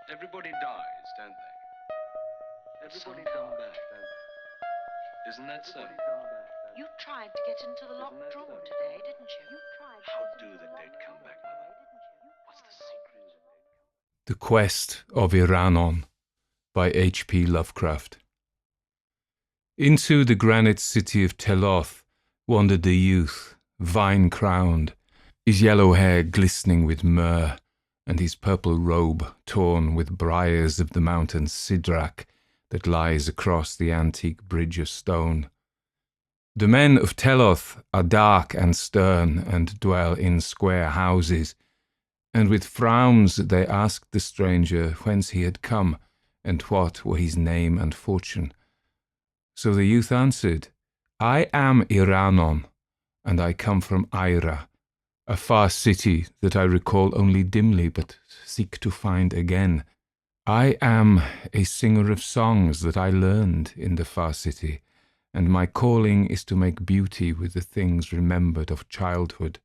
Everybody dies, don't they? Everybody come back, don't they? Isn't that so? You tried to get into the locked room today, didn't you? How do the dead come back, Mother? What's the secret? The Quest of Iranon by H.P. Lovecraft. Into the granite city of Teloth wandered the youth, vine-crowned, his yellow hair glistening with myrrh, and his purple robe torn with briars of the mountain Sidrak that lies across the antique bridge of stone. The men of Teloth are dark and stern, and dwell in square houses, and with frowns they asked the stranger whence he had come, and what were his name and fortune. So the youth answered, I am Iranon, and I come from Ira, a far city that I recall only dimly, but seek to find again. I am a singer of songs that I learned in the far city, and my calling is to make beauty with the things remembered of childhood.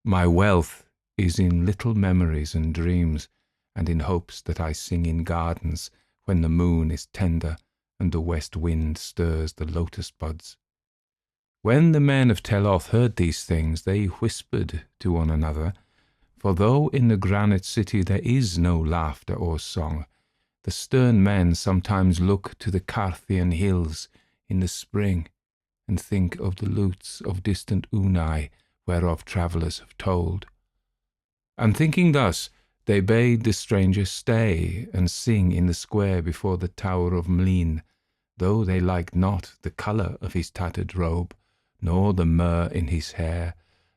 My wealth is in little memories and dreams, and in hopes that I sing in gardens when the moon is tender and the west wind stirs the lotus buds. When the men of Teloth heard these things, they whispered to one another, for though in the granite city there is no laughter or song, the stern men sometimes look to the Carthian hills in the spring and think of the lutes of distant Unai whereof travellers have told. And thinking thus, they bade the stranger stay and sing in the square before the tower of Mlin, though they liked not the colour of his tattered robe, nor the myrrh in his hair,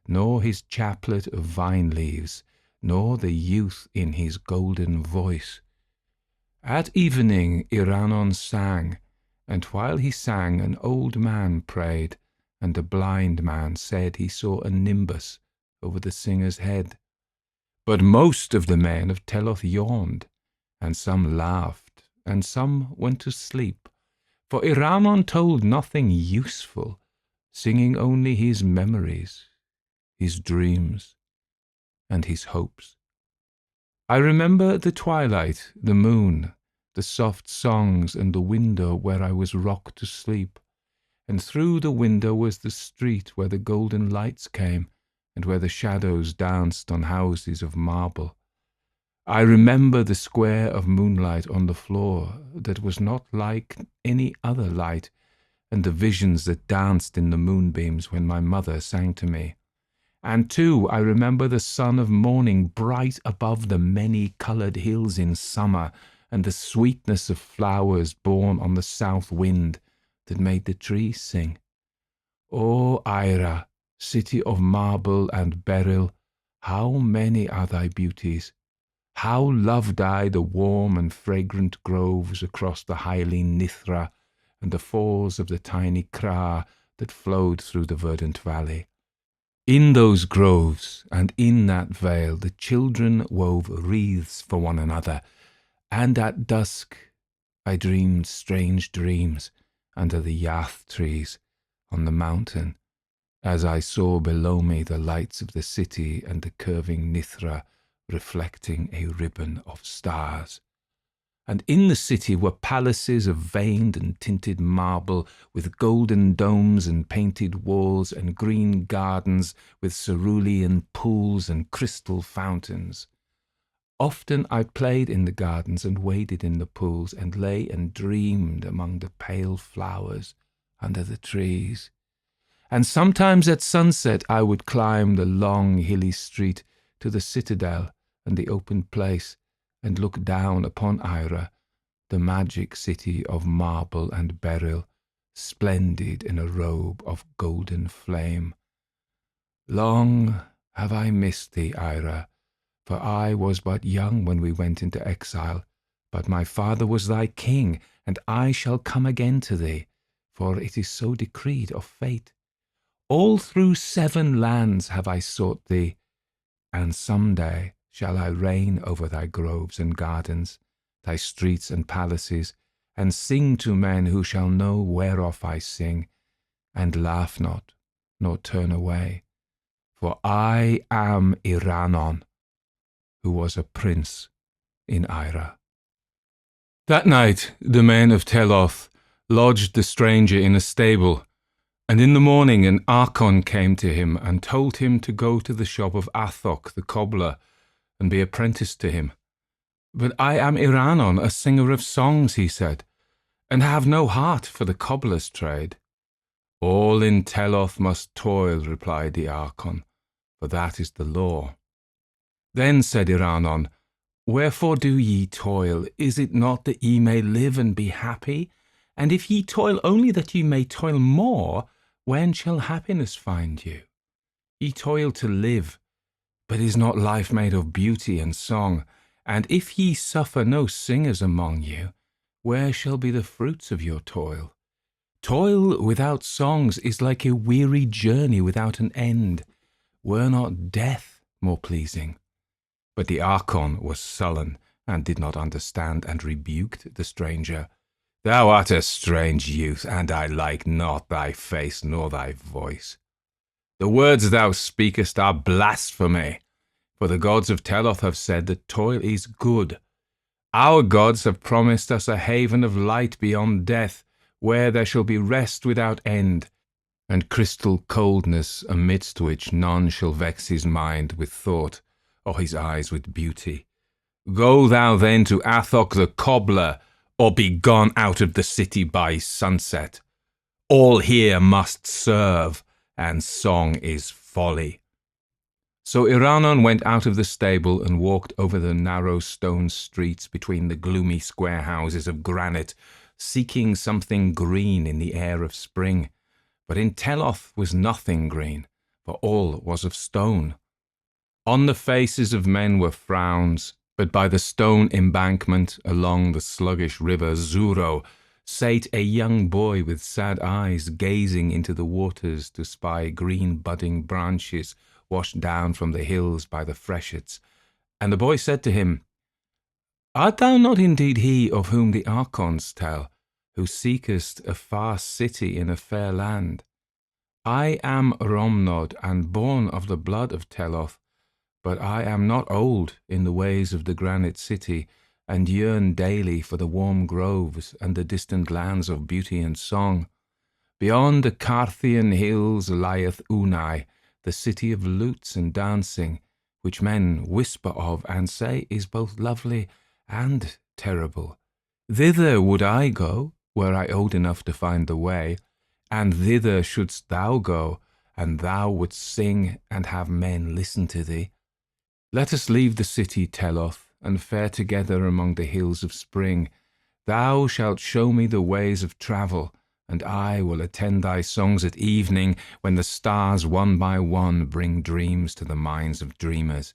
nor his chaplet of vine leaves, nor the youth in his golden voice. At evening Iranon sang, and while he sang an old man prayed, and a blind man said he saw a nimbus over the singer's head. But most of the men of Teloth yawned, and some laughed, and some went to sleep, for Iranon told nothing useful, singing only his memories, his dreams, and his hopes. I remember the twilight, the moon, the soft songs, and the window where I was rocked to sleep, and through the window was the street where the golden lights came, and where the shadows danced on houses of marble. I remember the square of moonlight on the floor that was not like any other light, and the visions that danced in the moonbeams when my mother sang to me. And too, I remember the sun of morning bright above the many-coloured hills in summer, and the sweetness of flowers born on the south wind that made the trees sing. O Ira, city of marble and beryl, how many are thy beauties! How loved I the warm and fragrant groves across the Hylene Nithra, and the falls of the tiny Kra that flowed through the verdant valley. In those groves and in that vale the children wove wreaths for one another, and at dusk I dreamed strange dreams under the yath trees on the mountain, as I saw below me the lights of the city and the curving Nithra reflecting a ribbon of stars. And in the city were palaces of veined and tinted marble, with golden domes and painted walls, and green gardens with cerulean pools and crystal fountains. Often I played in the gardens and waded in the pools, and lay and dreamed among the pale flowers under the trees. And sometimes at sunset I would climb the long hilly street to the citadel and the open place, and look down upon Ira, the magic city of marble and beryl, splendid in a robe of golden flame. Long have I missed thee, Ira, for I was but young when we went into exile, but my father was thy king, and I shall come again to thee, for it is so decreed of fate. All through 7 lands have I sought thee, and some day shall I reign over thy groves and gardens, thy streets and palaces, and sing to men who shall know whereof I sing, and laugh not, nor turn away. For I am Iranon, who was a prince in Ira. That night the men of Teloth lodged the stranger in a stable, and in the morning an archon came to him and told him to go to the shop of Athok the cobbler and be apprenticed to him. "But I am Iranon, a singer of songs," he said, "and have no heart for the cobbler's trade." "All in Teloth must toil," replied the archon, "for that is the law." Then said Iranon, "Wherefore do ye toil? Is it not that ye may live and be happy? And if ye toil only that ye may toil more, when shall happiness find you? Ye toil to live, but is not life made of beauty and song? And if ye suffer no singers among you, where shall be the fruits of your toil? Toil without songs is like a weary journey without an end. Were not death more pleasing?" But the archon was sullen and did not understand, and rebuked the stranger. "Thou art a strange youth, and I like not thy face nor thy voice. The words thou speakest are blasphemy, for the gods of Teloth have said that toil is good. Our gods have promised us a haven of light beyond death, where there shall be rest without end, and crystal coldness amidst which none shall vex his mind with thought, or his eyes with beauty. Go thou then to Athok the cobbler, or be gone out of the city by sunset. All here must serve, and song is folly." So Iranon went out of the stable and walked over the narrow stone streets between the gloomy square houses of Granite, seeking something green in the air of spring. But in Teloth was nothing green, for all was of stone. On the faces of men were frowns, but by the stone embankment along the sluggish river Zuro sate a young boy with sad eyes, gazing into the waters to spy green budding branches washed down from the hills by the freshets. And the boy said to him, "Art thou not indeed he of whom the archons tell, who seekest a far city in a fair land? I am Romnod, and born of the blood of Teloth, but I am not old in the ways of the Granite city, and yearn daily for the warm groves and the distant lands of beauty and song. Beyond the Carthian hills lieth Unai, the city of lutes and dancing, which men whisper of and say is both lovely and terrible. Thither would I go, were I old enough to find the way, and thither shouldst thou go, and thou wouldst sing and have men listen to thee. Let us leave the city, Teloth, and fare together among the hills of spring. Thou shalt show me the ways of travel, and I will attend thy songs at evening, when the stars one by one bring dreams to the minds of dreamers.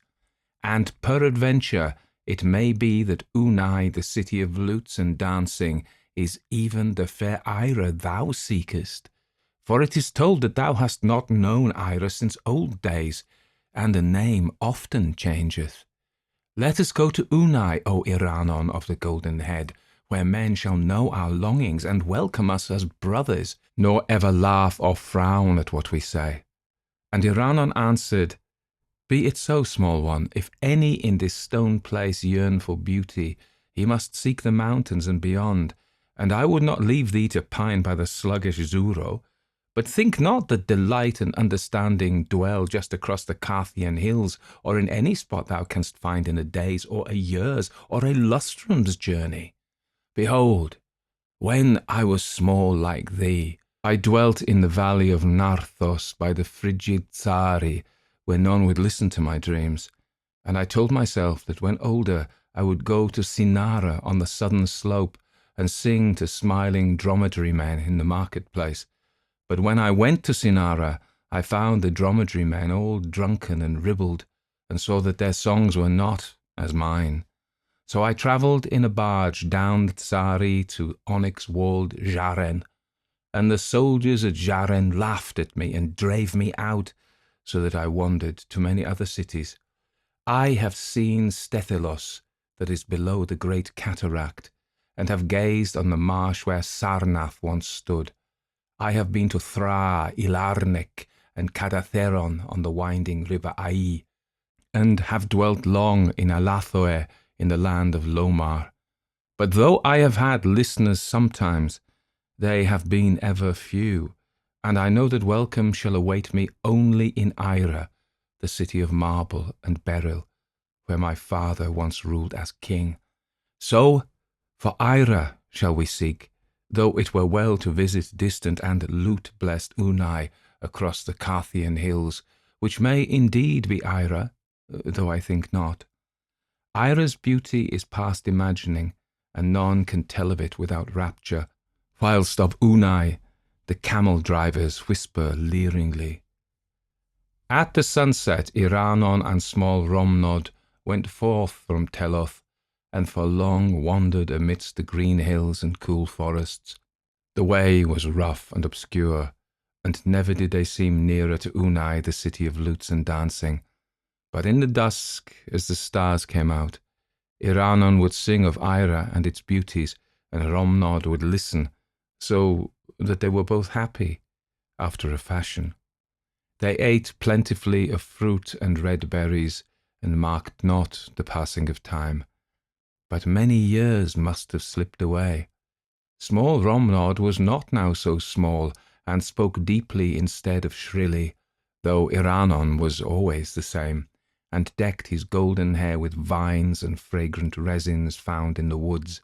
And peradventure it may be that Unai, the city of lutes and dancing, is even the fair Ira thou seekest. For it is told that thou hast not known Ira since old days, and the name often changeth. Let us go to Unai, O Iranon of the golden head, where men shall know our longings and welcome us as brothers, nor ever laugh or frown at what we say." And Iranon answered, "Be it so, small one. If any in this stone place yearn for beauty, he must seek the mountains and beyond, and I would not leave thee to pine by the sluggish Zuro. But think not that delight and understanding dwell just across the Carthian hills, or in any spot thou canst find in a day's or a year's or a lustrum's journey. Behold, when I was small like thee, I dwelt in the valley of Narthos by the frigid Tsari, where none would listen to my dreams, and I told myself that when older I would go to Sinara on the southern slope and sing to smiling dromedary men in the marketplace. But when I went to Sinara, I found the dromedary men all drunken and ribald, and saw that their songs were not as mine. So I travelled in a barge down the Tsari to onyx-walled Jaren, and the soldiers at Jaren laughed at me and drave me out, so that I wandered to many other cities. I have seen Stethilos, that is below the great cataract, and have gazed on the marsh where Sarnath once stood. I have been to Thra, Ilarnek, and Cadatheron on the winding river Ai, and have dwelt long in Alathoe in the land of Lomar. But though I have had listeners sometimes, they have been ever few, and I know that welcome shall await me only in Ira, the city of marble and beryl, where my father once ruled as king. So, for Ira shall we seek, though it were well to visit distant and loot-blessed Unai across the Carthian hills, which may indeed be Ira, though I think not. Ira's beauty is past imagining, and none can tell of it without rapture, whilst of Unai the camel-drivers whisper leeringly. At the sunset, Iranon and small Romnod went forth from Teloth, and for long wandered amidst the green hills and cool forests. The way was rough and obscure, and never did they seem nearer to Unai, the city of lutes and dancing. But in the dusk, as the stars came out, Iranon would sing of Ira and its beauties, and Romnod would listen, so that they were both happy, after a fashion. They ate plentifully of fruit and red berries, and marked not the passing of time. But many years must have slipped away. Small Romnod was not now so small, and spoke deeply instead of shrilly, though Iranon was always the same, and decked his golden hair with vines and fragrant resins found in the woods.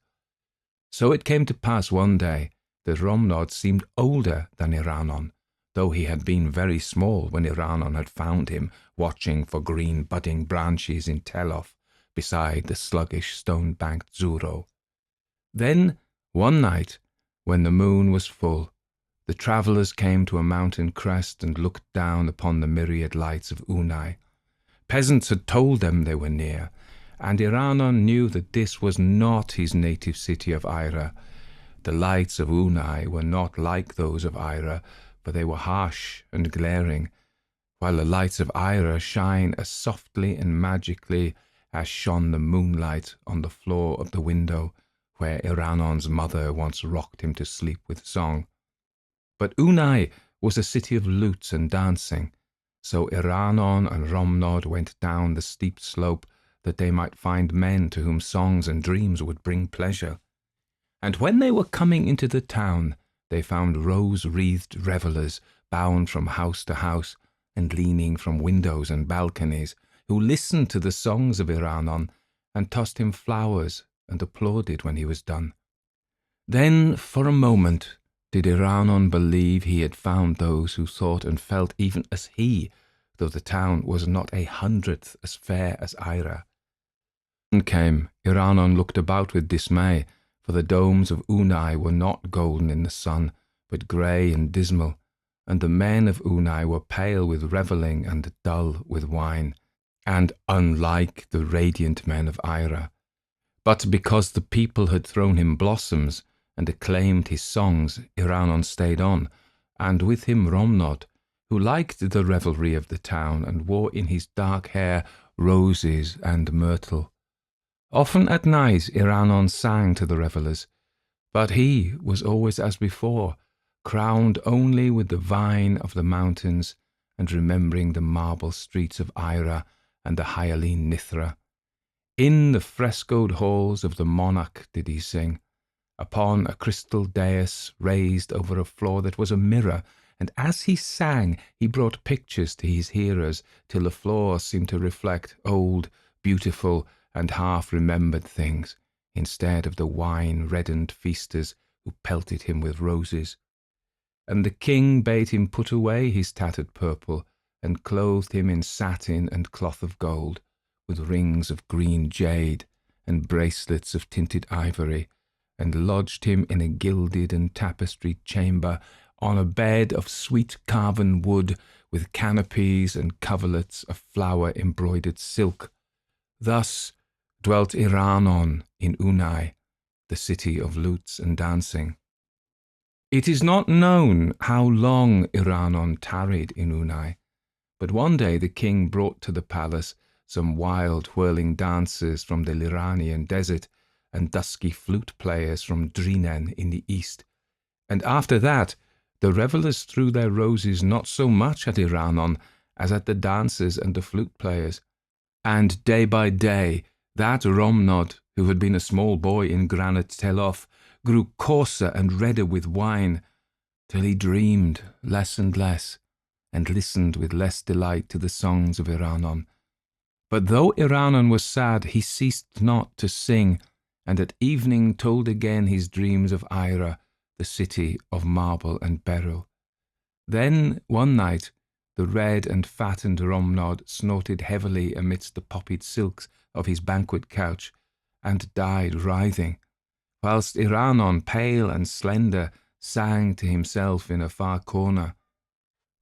So it came to pass one day that Romnod seemed older than Iranon, though he had been very small when Iranon had found him watching for green budding branches in Teloth, beside the sluggish stone-banked Zuro. Then, one night, when the moon was full, the travellers came to a mountain crest and looked down upon the myriad lights of Unai. Peasants had told them they were near, and Iranon knew that this was not his native city of Ira. The lights of Unai were not like those of Ira, for they were harsh and glaring, while the lights of Ira shine as softly and magically as shone the moonlight on the floor of the window where Iranon's mother once rocked him to sleep with song. But Unai was a city of lutes and dancing, so Iranon and Romnod went down the steep slope that they might find men to whom songs and dreams would bring pleasure. And when they were coming into the town, they found rose-wreathed revellers bound from house to house and leaning from windows and balconies, who listened to the songs of Iranon and tossed him flowers and applauded when he was done. Then, for a moment, did Iranon believe he had found those who thought and felt even as he, though the town was not 1/100th as fair as Ira. When came, Iranon looked about with dismay, for the domes of Unai were not golden in the sun, but grey and dismal, and the men of Unai were pale with revelling and dull with wine, and unlike the radiant men of Ira. But because the people had thrown him blossoms and acclaimed his songs, Iranon stayed on, and with him Romnod, who liked the revelry of the town and wore in his dark hair roses and myrtle. Often at night Iranon sang to the revellers, but he was always as before, crowned only with the vine of the mountains and remembering the marble streets of Ira and the hyaline Nithra. In the frescoed halls of the monarch did he sing, upon a crystal dais raised over a floor that was a mirror, and as he sang he brought pictures to his hearers till the floor seemed to reflect old, beautiful, and half-remembered things, instead of the wine-reddened feasters who pelted him with roses. And the king bade him put away his tattered purple, and clothed him in satin and cloth of gold, with rings of green jade, and bracelets of tinted ivory, and lodged him in a gilded and tapestried chamber, on a bed of sweet carven wood, with canopies and coverlets of flower-embroidered silk. Thus dwelt Iranon in Unai, the city of lutes and dancing. It is not known how long Iranon tarried in Unai, but one day the king brought to the palace some wild whirling dancers from the Lyranian desert and dusky flute players from Drinen in the east, and after that the revellers threw their roses not so much at Iranon as at the dancers and the flute players, and day by day that Romnod who had been a small boy in Granite Teloth, grew coarser and redder with wine, till he dreamed less and less, and listened with less delight to the songs of Iranon. But though Iranon was sad, he ceased not to sing, and at evening told again his dreams of Ira, the city of marble and beryl. Then, one night, the red and fattened Romnod snorted heavily amidst the poppied silks of his banquet couch, and died writhing, whilst Iranon, pale and slender, sang to himself in a far corner.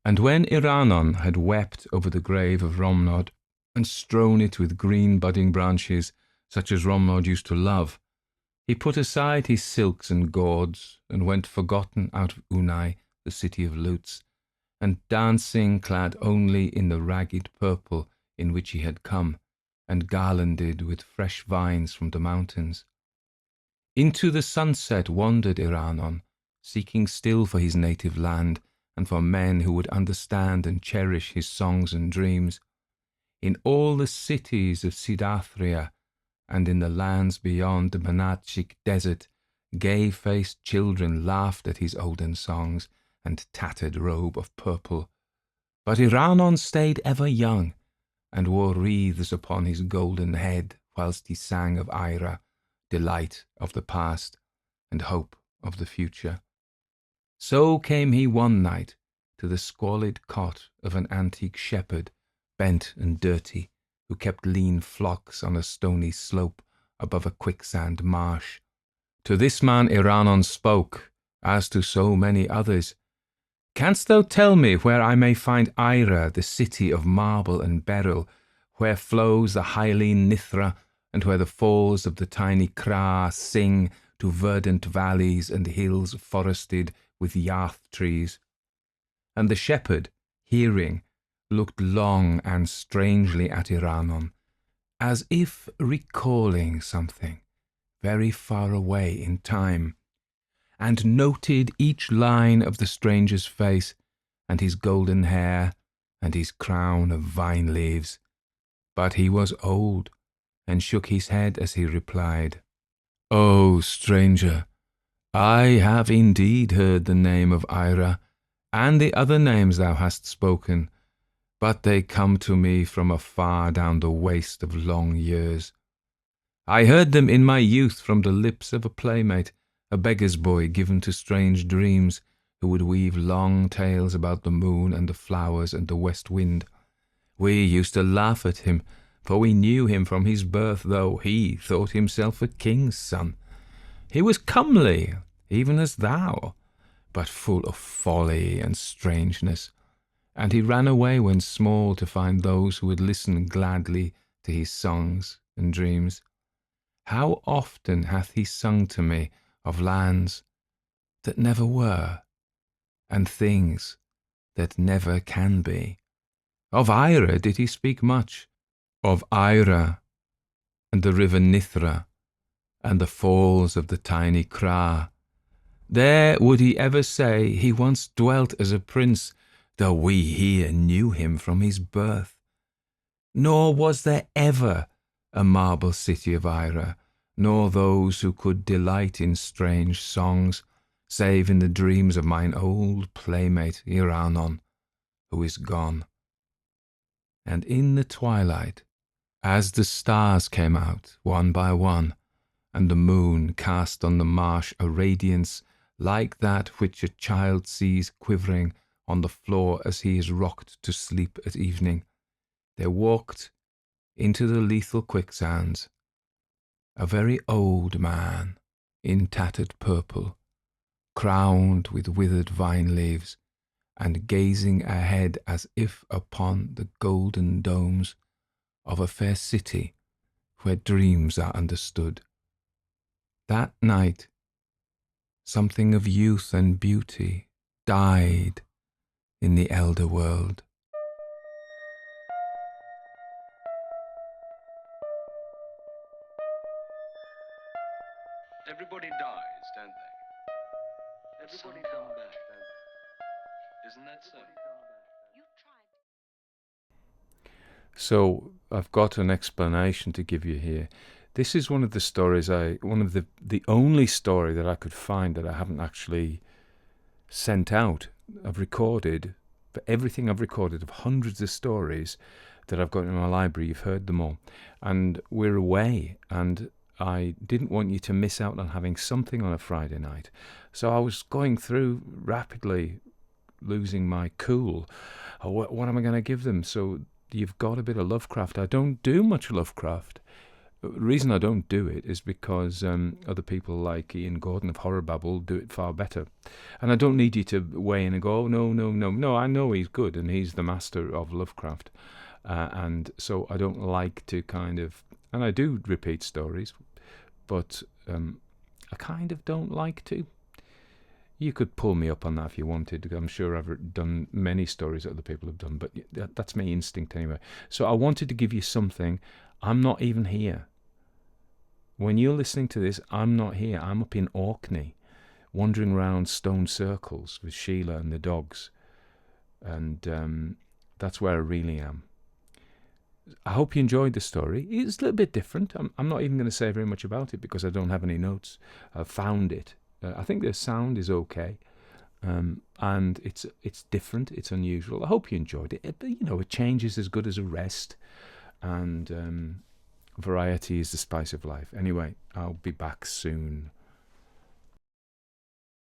And when Iranon had wept over the grave of Romnod, and strewn it with green budding branches, such as Romnod used to love, he put aside his silks and gauds, and went forgotten out of Unai, the city of lutes, and dancing, clad only in the ragged purple in which he had come, and garlanded with fresh vines from the mountains. Into the sunset wandered Iranon, seeking still for his native land, and for men who would understand and cherish his songs and dreams. In all the cities of Sidathria, and in the lands beyond the Manachik desert, gay-faced children laughed at his olden songs and tattered robe of purple. But Iranon stayed ever young, and wore wreaths upon his golden head, whilst he sang of Ira, delight of the past, and hope of the future. So came he one night to the squalid cot of an antique shepherd, bent and dirty, who kept lean flocks on a stony slope above a quicksand marsh. To this man Iranon spoke, as to so many others, "Canst thou tell me where I may find Ira, the city of marble and beryl, where flows the Hylene Nithra, and where the falls of the tiny Kra sing to verdant valleys and hills forested with yarth trees?" And the shepherd, hearing, looked long and strangely at Iranon, as if recalling something very far away in time, and noted each line of the stranger's face, and his golden hair, and his crown of vine leaves. But he was old, and shook his head as he replied, "O stranger, I have indeed heard the name of Ira, and the other names thou hast spoken, but they come to me from afar down the waste of long years. I heard them in my youth from the lips of a playmate, a beggar's boy given to strange dreams, who would weave long tales about the moon and the flowers and the west wind. We used to laugh at him, for we knew him from his birth, though he thought himself a king's son. He was comely, even as thou, but full of folly and strangeness, and he ran away when small to find those who would listen gladly to his songs and dreams. How often hath he sung to me of lands that never were, and things that never can be. Of Ira did he speak much, of Ira and the river Nithra, and the falls of the tiny Kra. There would he ever say he once dwelt as a prince, though we here knew him from his birth. Nor was there ever a marble city of Ira, nor those who could delight in strange songs, save in the dreams of mine old playmate Iranon, who is gone. And in the twilight, as the stars came out one by one, and the moon cast on the marsh a radiance like that which a child sees quivering on the floor as he is rocked to sleep at evening, there walked into the lethal quicksands a very old man in tattered purple, crowned with withered vine leaves, and gazing ahead as if upon the golden domes of a fair city where dreams are understood. That night, something of youth and beauty died in the elder world. Everybody dies, don't they? Everybody come back, don't they? Isn't that so? You tried. So I've got an explanation to give you here. This is one of the stories one of the only story that I could find that I haven't actually sent out. I've recorded, for everything I've recorded of hundreds of stories that I've got in my library, you've heard them all. And we're away, and I didn't want you to miss out on having something on a Friday night. So I was going through rapidly, losing my cool. Oh, what am I going to give them? So you've got a bit of Lovecraft. I don't do much Lovecraft. The reason I don't do it is because other people like Ian Gordon of Horror Babble do it far better. And I don't need you to weigh in and go, oh, no, I know he's good and he's the master of Lovecraft. And so I don't like to and I do repeat stories, but I kind of don't like to. You could pull me up on that if you wanted. I'm sure I've done many stories that other people have done, but that's my instinct anyway. So I wanted to give you something. I'm not even here. When you're listening to this, I'm not here. I'm up in Orkney, wandering around stone circles with Sheila and the dogs. And that's where I really am. I hope you enjoyed the story. It's a little bit different. I'm not even going to say very much about it because I don't have any notes. I found it. I think the sound is okay. And it's different. It's unusual. I hope you enjoyed it. But, a change is as good as a rest. And variety is the spice of life. Anyway, I'll be back soon.